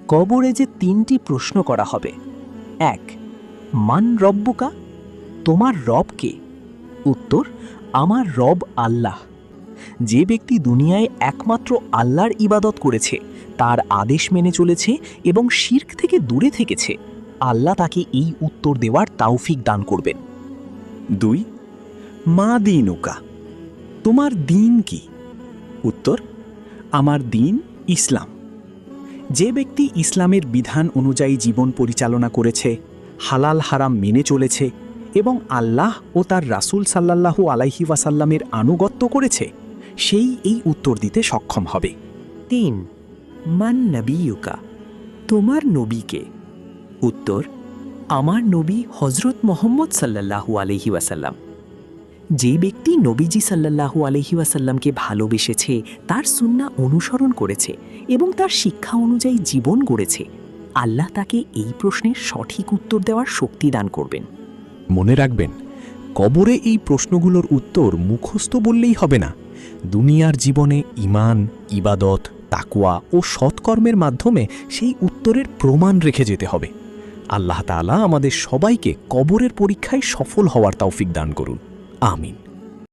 কবরে যে ৩টি প্রশ্ন করা হবে। ১, মান রব্বুকা, তোমার রব কে? উত্তর, আমার রব আল্লাহ। যে ব্যক্তি দুনিয়ায় একমাত্র আল্লাহর ইবাদত করেছে, তার আদেশ মেনে চলেছে এবং শিরক থেকে দূরে থেকেছে, আল্লাহ তাকে এই উত্তর দেওয়ার তাওফিক দান করবেন। ২, মা দীনুকা, তোমার দিন কি? উত্তর, আমার দিন ইসলাম। যে ব্যক্তি ইসলামের বিধান অনুযায়ী জীবন পরিচালনা করেছে, হালাল হারাম মেনে চলেছে এবং আল্লাহ ও তার রাসূল সাল্লাল্লাহু আলাইহি ওয়াসাল্লামের আনুগত্য করেছে, সেই এই উত্তর দিতে সক্ষম হবে। ৩, মান নবিয়ুকা, তোমার নবী কে? উত্তর, আমার নবী হযরত মুহাম্মদ সাল্লাল্লাহু আলাইহি ওয়াসাল্লাম। যে ব্যক্তি নবীজি সাল্লাল্লাহু আলাইহি ওয়াসাল্লামকে ভালোবেসেছে, তার সুন্নাহ অনুসরণ করেছে এবং তার শিক্ষা অনুযায়ী জীবন গড়েছে, আল্লাহ তাকে এই প্রশ্নের সঠিক উত্তর দেওয়ার শক্তি দান করবেন। মনে রাখবেন, কবরে এই প্রশ্নগুলোর উত্তর মুখস্থ বললেই হবে না। দুনিয়ার জীবনে ঈমান, ইবাদত, তাকওয়া ও সৎকর্মের মাধ্যমে সেই উত্তরের প্রমাণ রেখে যেতে হবে। আল্লাহ তাআলা আমাদের সবাইকে কবরের পরীক্ষায় সফল হওয়ার তৌফিক দান করুন। আমিন।